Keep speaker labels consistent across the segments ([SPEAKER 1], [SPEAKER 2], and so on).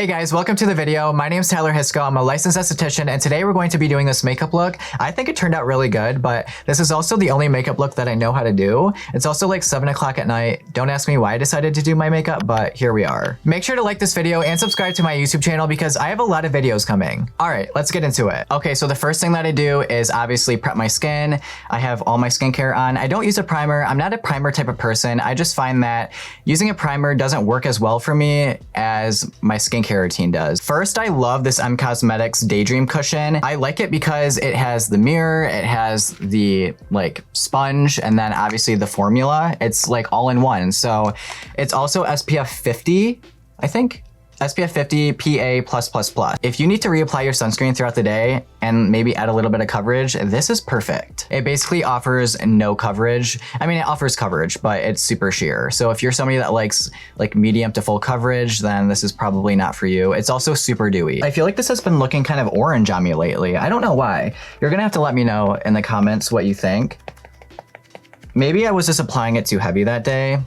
[SPEAKER 1] Hey guys, welcome to the video. My name is Tyler Hisco. I'm a licensed esthetician, and today we're going to be doing this makeup look. I think it turned out really good, but this is also the only makeup look that I know how to do. It's also like 7 o'clock at night. Don't ask me why I decided to do my makeup, but here we are. Make sure to like this video and subscribe to my YouTube channel because I have a lot of videos coming. All right, let's get into it. Okay, so the first thing that I do is obviously prep my skin. I have all my skincare on. I don't use a primer. I'm not a primer type of person. I just find that using a primer doesn't work as well for me as my skincare routine does. First, I love this Cosmetics Daydream Cushion. I like it because it has the mirror, it has the like sponge, and then obviously the formula. It's like all in one. So it's also SPF 50, I think. SPF 50 PA+++. If you need to reapply your sunscreen throughout the day and maybe add a little bit of coverage, this is perfect. It basically offers no coverage. I mean, it offers coverage, but it's super sheer. So if you're somebody that likes like medium to full coverage, then this is probably not for you. It's also super dewy. I feel like this has been looking kind of orange on me lately. I don't know why. You're gonna have to let me know in the comments what you think. Maybe I was just applying it too heavy that day.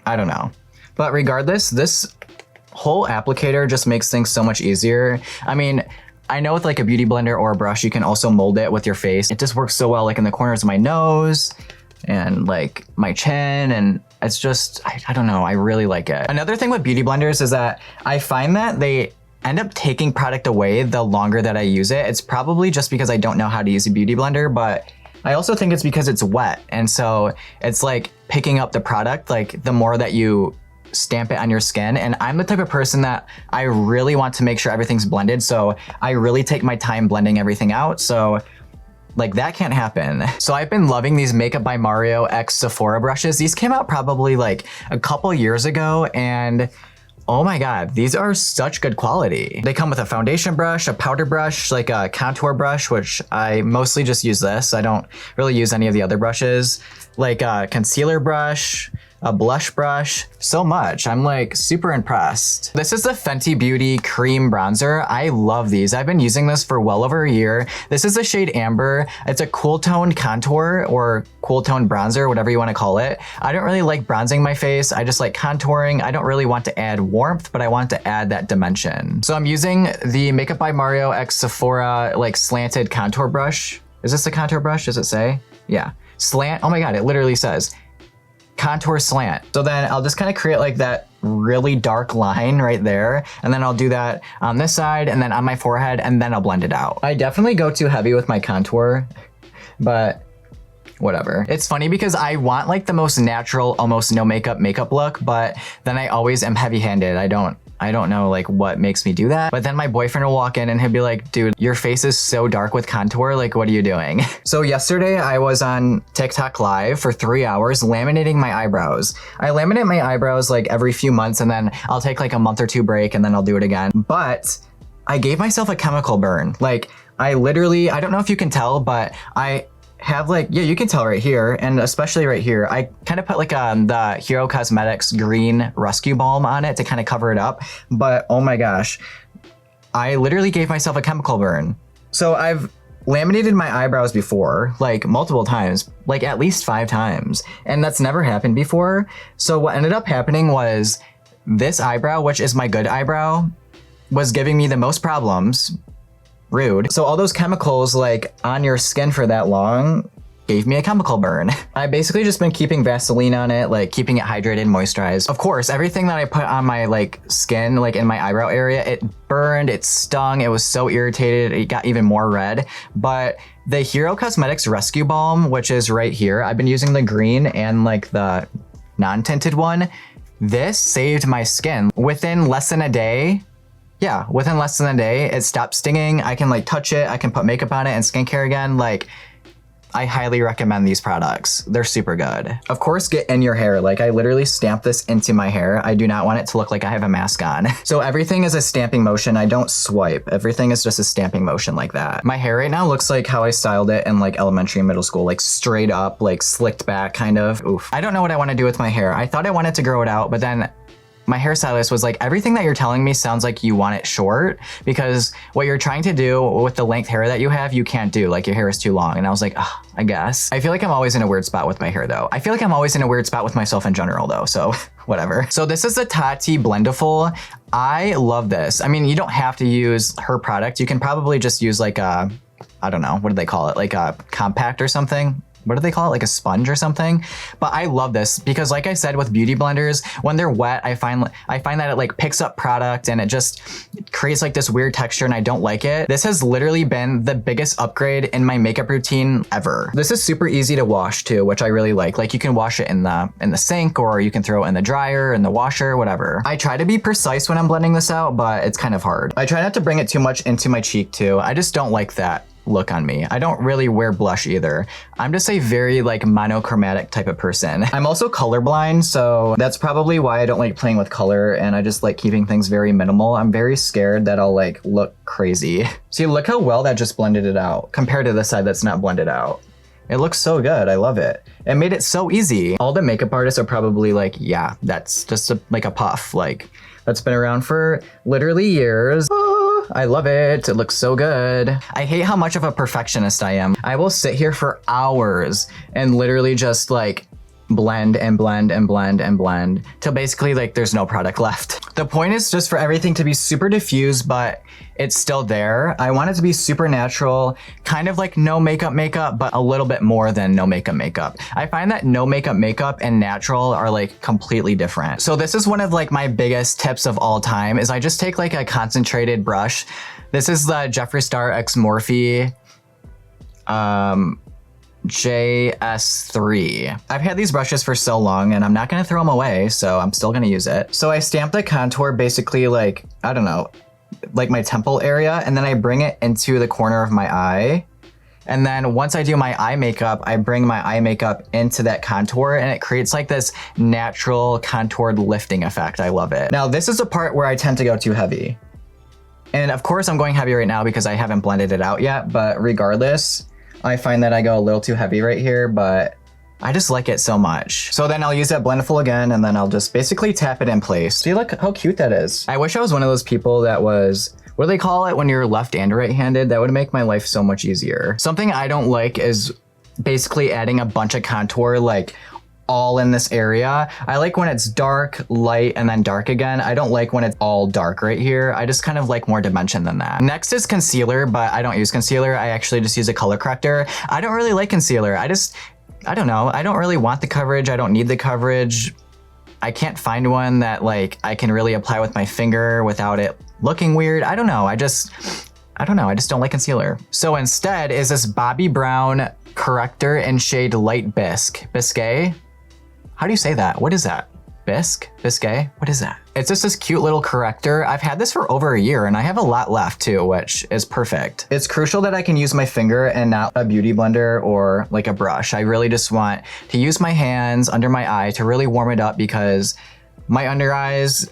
[SPEAKER 1] I don't know. But regardless, this whole applicator just makes things so much easier. I mean, I know with like a beauty blender or a brush, you can also mold it with your face. It just works so well like in the corners of my nose and like my chin, and it's just, I don't know, I really like it. Another thing with beauty blenders is that I find that they end up taking product away the longer that I use it. It's probably just because I don't know how to use a beauty blender, but I also think it's because it's wet. And so it's like picking up the product, like the more that you stamp it on your skin. And I'm the type of person that I really want to make sure everything's blended. So I really take my time blending everything out. So like that can't happen. So I've been loving these Makeup by Mario X Sephora brushes. These came out probably like a couple years ago, and oh my God, these are such good quality. They come with a foundation brush, a powder brush, like a contour brush, which I mostly just use this. I don't really use any of the other brushes, like a concealer brush, a blush brush, so much. I'm like super impressed. This is the Fenty Beauty Cream Bronzer. I love these. I've been using this for well over a year. This is the shade Amber. It's a cool toned contour or cool toned bronzer, whatever you want to call it. I don't really like bronzing my face. I just like contouring. I don't really want to add warmth, but I want to add that dimension. So I'm using the Makeup by Mario X Sephora like slanted contour brush. Is this a contour brush? Does it say? Yeah. Slant. Oh my God, it literally says contour slant. So then I'll just kind of create like that really dark line right there. And then I'll do that on this side and then on my forehead, and then I'll blend it out. I definitely go too heavy with my contour, but whatever. It's funny because I want like the most natural, almost no makeup look, but then I always am heavy-handed. I don't know like what makes me do that. But then my boyfriend will walk in and he'll be like, dude, your face is so dark with contour. Like, what are you doing? So yesterday I was on TikTok live for 3 hours laminating my eyebrows. I laminate my eyebrows like every few months, and then I'll take like a month or two break and then I'll do it again. But I gave myself a chemical burn. Like I literally, I don't know if you can tell, but I have like, yeah, you can tell right here, and especially right here, I kind of put like the Hero Cosmetics green rescue balm on it to kind of cover it up. But oh my gosh, I literally gave myself a chemical burn. So I've laminated my eyebrows before, like multiple times, like at least 5 times, and that's never happened before. So what ended up happening was this eyebrow, which is my good eyebrow, was giving me the most problems. Rude. So all those chemicals like on your skin for that long gave me a chemical burn. I basically just been keeping Vaseline on it, like keeping it hydrated, moisturized. Of course, everything that I put on my like skin, like in my eyebrow area, it burned, it stung, it was so irritated, it got even more red. But the Hero Cosmetics Rescue Balm, which is right here, I've been using the green and like the non-tinted one. This saved my skin within less than a day. Yeah, within less than a day, it stopped stinging. I can like touch it, I can put makeup on it and skincare again. Like, I highly recommend these products. They're super good. Of course, get in your hair. Like I literally stamp this into my hair. I do not want it to look like I have a mask on. So everything is a stamping motion. I don't swipe. Everything is just a stamping motion like that. My hair right now looks like how I styled it in like elementary and middle school, like straight up, like slicked back kind of. Oof. I don't know what I want to do with my hair. I thought I wanted to grow it out, but then my hairstylist was like, everything that you're telling me sounds like you want it short, because what you're trying to do with the length hair that you have, you can't do. Like your hair is too long. And I was like, oh, I guess. I feel like I'm always in a weird spot with my hair though. I feel like I'm always in a weird spot with myself in general though, so whatever. So this is the Tati Blendiful. I love this. I mean, you don't have to use her product. You can probably just use like a, I don't know, what do they call it? Like a compact or something. What do they call it? Like a sponge or something? But I love this because like I said with beauty blenders, when they're wet, I find that it like picks up product and it just creates like this weird texture and I don't like it. This has literally been the biggest upgrade in my makeup routine ever. This is super easy to wash too, which I really like. Like you can wash it in the sink or you can throw it in the dryer, in the washer, whatever. I try to be precise when I'm blending this out, but it's kind of hard. I try not to bring it too much into my cheek too. I just don't like that look on me. I don't really wear blush either. I'm just a very like monochromatic type of person. I'm also colorblind, so that's probably why I don't like playing with color and I just like keeping things very minimal. I'm very scared that I'll like look crazy. See, look how well that just blended it out compared to the side that's not blended out. It looks so good. I love it. It made it so easy. All the makeup artists are probably like, yeah, that's just like a puff. Like that's been around for literally years. I love it. It looks so good. I hate how much of a perfectionist I am. I will sit here for hours and literally just like blend and blend and blend and blend till basically like there's no product left. The point is just for everything to be super diffused, but it's still there. I want it to be super natural, kind of like no makeup, but a little bit more than no makeup. I find that no makeup and natural are like completely different. So this is one of like my biggest tips of all time is I just take like a concentrated brush. This is the Jeffree Star X Morphe JS3. I've had these brushes for so long and I'm not gonna throw them away, so I'm still gonna use it. So I stamp the contour basically like, I don't know, like my temple area, and then I bring it into the corner of my eye. And then once I do my eye makeup, I bring my eye makeup into that contour and it creates like this natural contoured lifting effect. I love it. Now this is a part where I tend to go too heavy. And of course I'm going heavy right now because I haven't blended it out yet, but regardless, I find that I go a little too heavy right here, but I just like it so much. So then I'll use that blendful again and then I'll just basically tap it in place. See, look how cute that is. I wish I was one of those people that was, what do they call it when you're left and right-handed? That would make my life so much easier. Something I don't like is basically adding a bunch of contour like all in this area. I like when it's dark, light, and then dark again. I don't like when it's all dark right here. I just kind of like more dimension than that. Next is concealer, but I don't use concealer. I actually just use a color corrector. I don't really like concealer. I don't know. I don't really want the coverage. I don't need the coverage. I can't find one that like I can really apply with my finger without it looking weird. I don't know. I just don't like concealer. So instead is this Bobbi Brown corrector in shade Light Bisque. How do you say that? What is that? Bisque? What is that? It's just this cute little corrector. I've had this for over a year and I have a lot left too, which is perfect. It's crucial that I can use my finger and not a beauty blender or like a brush. I really just want to use my hands under my eye to really warm it up because my under eyes,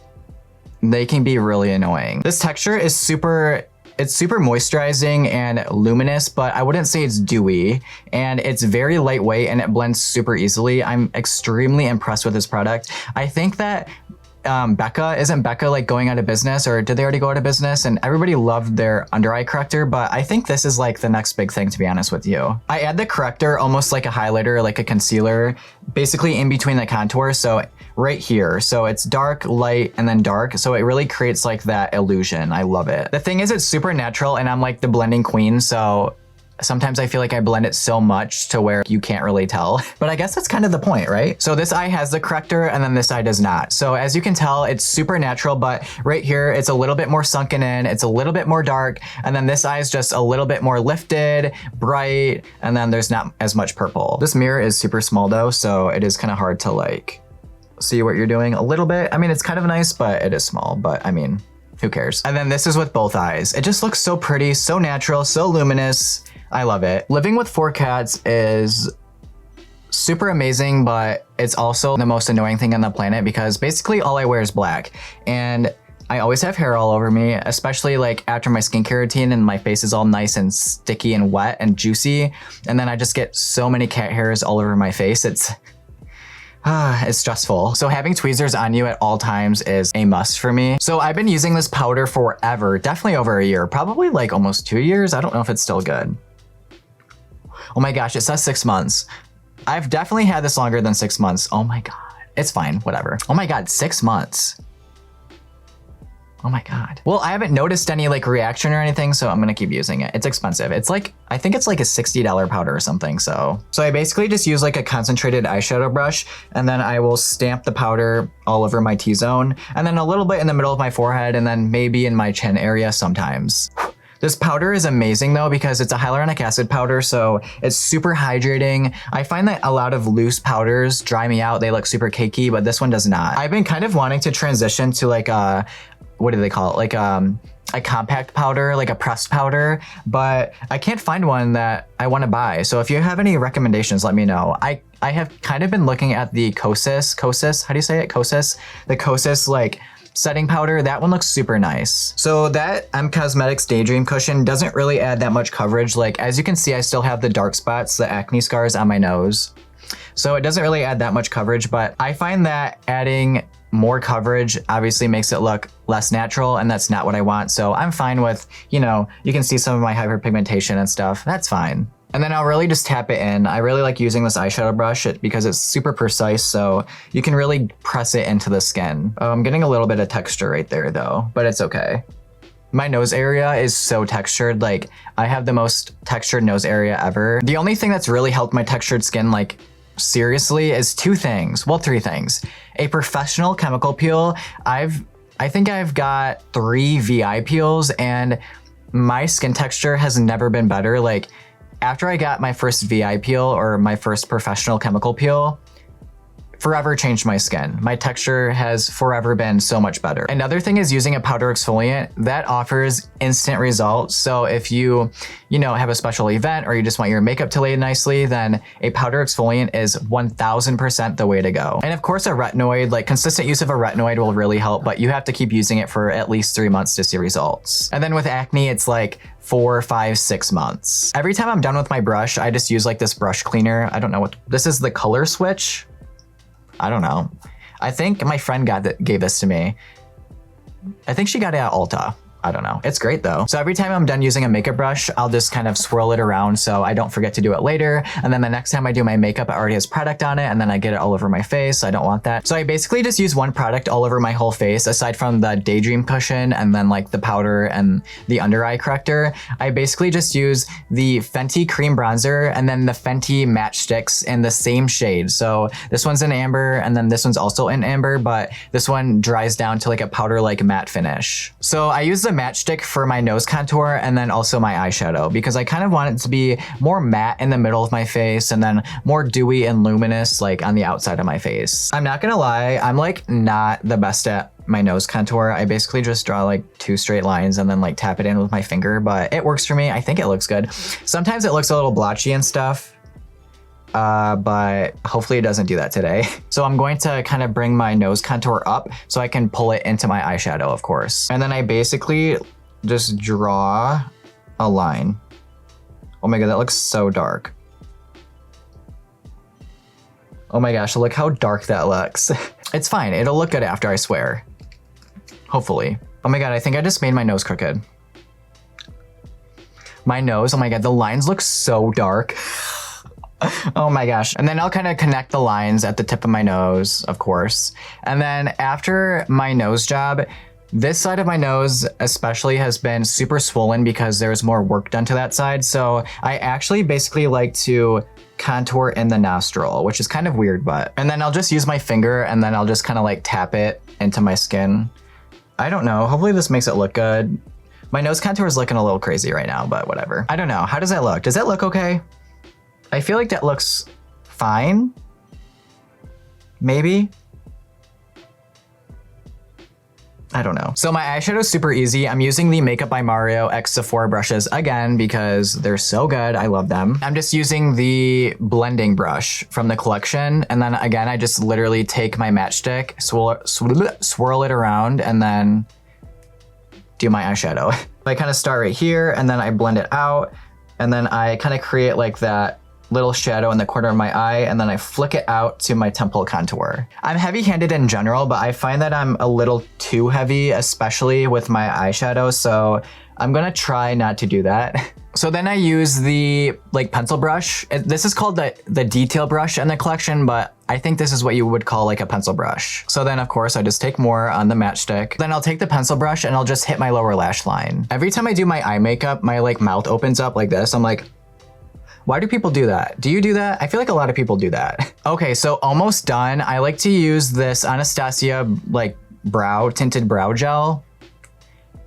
[SPEAKER 1] they can be really annoying. This texture is super moisturizing and luminous, but I wouldn't say it's dewy, and it's very lightweight and it blends super easily. I'm extremely impressed with this product. I think that isn't Becca like going out of business, or did they already go out of business? And everybody loved their under eye corrector, but I think this is like the next big thing, to be honest with you. I add the corrector almost like a highlighter, like a concealer, basically in between the contour. So right here. So it's dark, light, and then dark. So it really creates like that illusion. I love it. The thing is, it's super natural and I'm like the blending queen. So sometimes I feel like I blend it so much to where you can't really tell, but I guess that's kind of the point, right? So this eye has the corrector and then this eye does not. So as you can tell, it's super natural, but right here, it's a little bit more sunken in, it's a little bit more dark, and then this eye is just a little bit more lifted, bright, and then there's not as much purple. This mirror is super small though, so it is kind of hard to like see what you're doing a little bit. I mean, it's kind of nice, but it is small, but I mean, who cares? And then this is with both eyes. It just looks so pretty, so natural, so luminous. I love it. Living with 4 cats is super amazing, but it's also the most annoying thing on the planet because basically all I wear is black. And I always have hair all over me, especially like after my skincare routine and my face is all nice and sticky and wet and juicy. And then I just get so many cat hairs all over my face. It's stressful. So having tweezers on you at all times is a must for me. So I've been using this powder forever, definitely over a year, probably like almost 2 years. I don't know if it's still good. Oh my gosh, it says 6 months. I've definitely had this longer than 6 months. Oh my God, it's fine, whatever. Oh my God, 6 months. Oh my God. Well, I haven't noticed any like reaction or anything, so I'm gonna keep using it. It's expensive. It's like, I think it's like a $60 powder or something, so. So I basically just use like a concentrated eyeshadow brush, and then I will stamp the powder all over my T-zone, and then a little bit in the middle of my forehead, and then maybe in my chin area sometimes. This powder is amazing though because it's a hyaluronic acid powder, so it's super hydrating. I find that a lot of loose powders dry me out. They look super cakey, but this one does not. I've been kind of wanting to transition to like a, what do they call it? Like a compact powder, like a pressed powder, but I can't find one that I want to buy. So if you have any recommendations, let me know. I have kind of been looking at the Kosas, how do you say it? Kosas? The Kosas like setting powder, that one looks super nice. So that Cosmetics Daydream Cushion doesn't really add that much coverage. Like, as you can see, I still have the dark spots, the acne scars on my nose. So it doesn't really add that much coverage, but I find that adding more coverage obviously makes it look less natural, and that's not what I want. So I'm fine with, you know, you can see some of my hyperpigmentation and stuff, that's fine. And then I'll really just tap it in. I really like using this eyeshadow brush because it's super precise, so you can really press it into the skin. I'm getting a little bit of texture right there though, but it's okay. My nose area is so textured, like I have the most textured nose area ever. The only thing that's really helped my textured skin, like seriously, is two things, well, three things. A professional chemical peel. I think I've got 3 VI peels and my skin texture has never been better. Like, after I got my first VI peel or my first professional chemical peel, forever changed my skin. My texture has forever been so much better. Another thing is using a powder exfoliant that offers instant results. So if you have a special event or you just want your makeup to lay nicely, then a powder exfoliant is 1000% the way to go. And of course a retinoid, like consistent use of a retinoid will really help, but you have to keep using it for at least 3 months to see results. And then with acne, it's like 4, 5, 6 months. Every time I'm done with my brush, I just use like this brush cleaner. I don't know what, this is the color switch. I don't know. I think my friend gave this to me. I think she got it at Ulta. I don't know. It's great though. So every time I'm done using a makeup brush, I'll just kind of swirl it around so I don't forget to do it later. And then the next time I do my makeup, it already has product on it, and then I get it all over my face. I don't want that. So I basically just use one product all over my whole face, aside from the Daydream Cushion and then like the powder and the under eye corrector. I basically just use the Fenty Cream Bronzer and then the Fenty Matchsticks in the same shade. So this one's in amber and then this one's also in amber, but this one dries down to like a powder like matte finish. So I use the matchstick for my nose contour and then also my eyeshadow because I kind of want it to be more matte in the middle of my face and then more dewy and luminous like on the outside of my face. I'm not gonna lie, I'm like not the best at my nose contour. I basically just draw like 2 straight lines and then like tap it in with my finger, but it works for me. I think it looks good. Sometimes it looks a little blotchy and stuff. But hopefully it doesn't do that today. So I'm going to kind of bring my nose contour up so I can pull it into my eyeshadow, of course. And then I basically just draw a line. Oh my God, that looks so dark. Oh my gosh, look how dark that looks. It's fine, it'll look good after, I swear. Hopefully. Oh my God, I think I just made my nose crooked. My nose, oh my God, the lines look so dark. Oh my gosh. And then I'll kind of connect the lines at the tip of my nose, of course. And then after my nose job, this side of my nose especially has been super swollen because there's more work done to that side. So I actually basically like to contour in the nostril, which is kind of weird, but. And then I'll just use my finger and then I'll just kind of like tap it into my skin. I don't know, hopefully this makes it look good. My nose contour is looking a little crazy right now, but whatever. I don't know, how does that look? Does that look okay? I feel like that looks fine. Maybe. I don't know. So my eyeshadow is super easy. I'm using the Makeup by Mario X Sephora brushes again because they're so good. I love them. I'm just using the blending brush from the collection. And then again, I just literally take my matchstick, swirl it around, and then do my eyeshadow. I kind of start right here and then I blend it out. And then I kind of create like that little shadow in the corner of my eye, and then I flick it out to my temple contour. I'm heavy-handed in general, but I find that I'm a little too heavy, especially with my eyeshadow, so I'm gonna try not to do that. So then I use the like pencil brush. This is called the detail brush in the collection, but I think this is what you would call like a pencil brush. So then of course I just take more on the matchstick. Then I'll take the pencil brush and I'll just hit my lower lash line. Every time I do my eye makeup, my like mouth opens up like this. I'm like, why do people do that? Do you do that? I feel like a lot of people do that. Okay, so almost done. I like to use this Anastasia like tinted brow gel.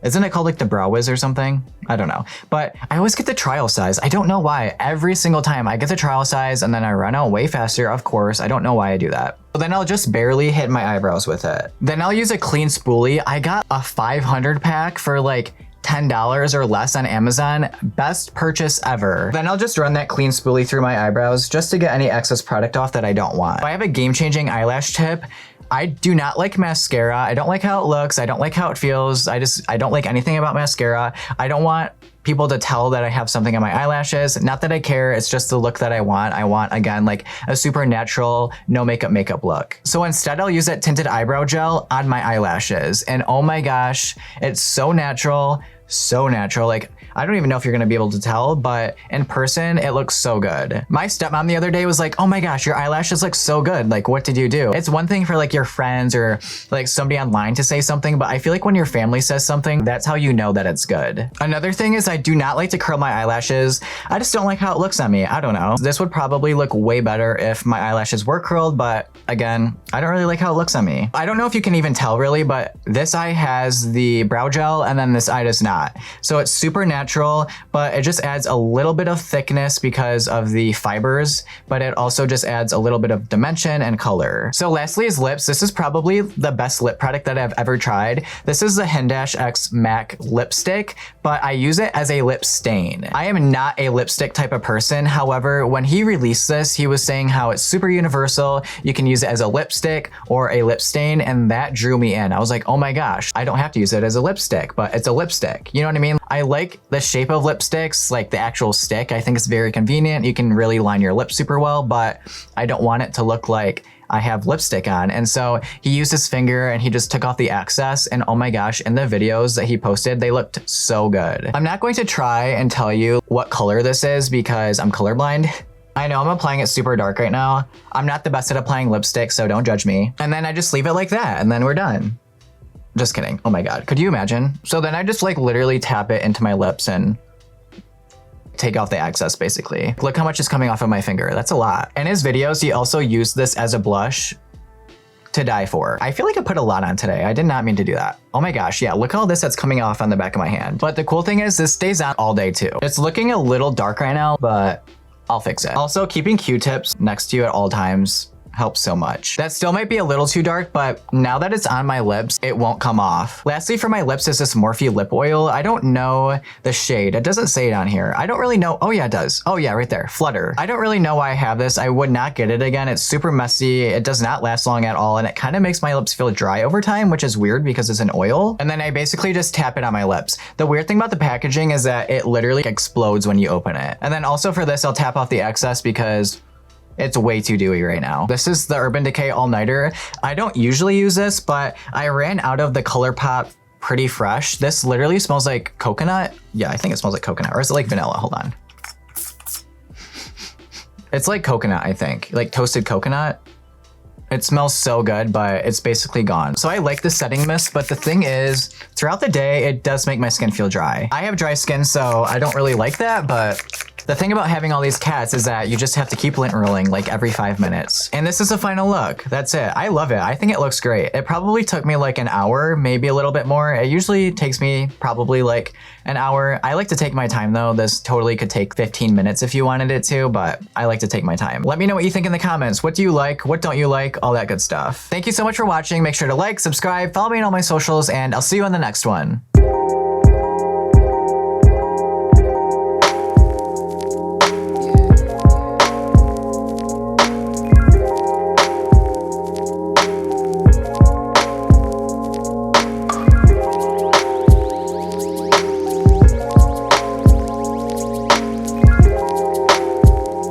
[SPEAKER 1] Isn't it called like the Brow Wiz or something? I don't know. But I always get the trial size. I don't know why. Every single time I get the trial size and then I run out way faster, of course. I don't know why I do that. So then I'll just barely hit my eyebrows with it. Then I'll use a clean spoolie. I got a 500 pack for like $10 or less on Amazon. Best purchase ever. Then I'll just run that clean spoolie through my eyebrows just to get any excess product off that I don't want. I have a game-changing eyelash tip. I do not like mascara. I don't like how it looks. I don't like how it feels. I don't like anything about mascara. I don't want people to tell that I have something on my eyelashes. Not that I care, it's just the look that I want. I want, again, like a super natural, no makeup look. So instead I'll use that tinted eyebrow gel on my eyelashes. And oh my gosh, it's so natural, so natural. Like, I don't even know if you're gonna be able to tell, but in person, it looks so good. My stepmom the other day was like, oh my gosh, your eyelashes look so good. Like, what did you do? It's one thing for like your friends or like somebody online to say something, but I feel like when your family says something, that's how you know that it's good. Another thing is I do not like to curl my eyelashes. I just don't like how it looks on me. I don't know. This would probably look way better if my eyelashes were curled, but again, I don't really like how it looks on me. I don't know if you can even tell really, but this eye has the brow gel and then this eye does not. So it's super natural, but it just adds a little bit of thickness because of the fibers, but it also just adds a little bit of dimension and color. So lastly is lips. This is probably the best lip product that I've ever tried. This is the Hindash X MAC lipstick, but I use it as a lip stain. I am not a lipstick type of person. However, when he released this, he was saying how it's super universal. You can use it as a lipstick or a lip stain, and that drew me in. I was like, oh my gosh, I don't have to use it as a lipstick, but it's a lipstick. You know what I mean? I like the shape of lipsticks, like the actual stick. I think it's very convenient. You can really line your lips super well, but I don't want it to look like I have lipstick on. And so he used his finger and he just took off the excess, and oh my gosh, in the videos that he posted, they looked so good. I'm not going to try and tell you what color this is because I'm colorblind. I know I'm applying it super dark right now. I'm not the best at applying lipstick, so don't judge me. And then I just leave it like that and then we're done. Just kidding. Oh my God, could you imagine? So then I just like literally tap it into my lips and take off the excess basically. Look how much is coming off of my finger. That's a lot. In his videos, he also used this as a blush to die for. I feel like I put a lot on today. I did not mean to do that. Oh my gosh, yeah, look at all this that's coming off on the back of my hand. But the cool thing is this stays on all day too. It's looking a little dark right now, but I'll fix it. Also, keeping Q-tips next to you at all times helps so much. That still might be a little too dark, but now that it's on my lips, it won't come off. Lastly, for my lips is this Morphe lip oil. I don't know the shade. It doesn't say it on here. I don't really know. Oh yeah, it does. Oh yeah, right there, Flutter. I don't really know why I have this. I would not get it again. It's super messy. It does not last long at all, and it kind of makes my lips feel dry over time, which is weird because it's an oil. And then I basically just tap it on my lips. The weird thing about the packaging is that it literally explodes when you open it. And then also for this, I'll tap off the excess because it's way too dewy right now. This is the Urban Decay All Nighter. I don't usually use this, but I ran out of the ColourPop Pretty Fresh. This literally smells like coconut. Yeah, I think it smells like coconut, or is it like vanilla? Hold on. It's like coconut, I think, like toasted coconut. It smells so good, but it's basically gone. So I like the setting mist, but the thing is, throughout the day, it does make my skin feel dry. I have dry skin, so I don't really like that, but the thing about having all these cats is that you just have to keep lint rolling like every 5 minutes. And this is the final look. That's it. I love it. I think it looks great. It probably took me like an hour, maybe a little bit more. It usually takes me probably like an hour. I like to take my time though. This totally could take 15 minutes if you wanted it to, but I like to take my time. Let me know what you think in the comments. What do you like? What don't you like? All that good stuff. Thank you so much for watching. Make sure to like, subscribe, follow me on all my socials, and I'll see you on the next one.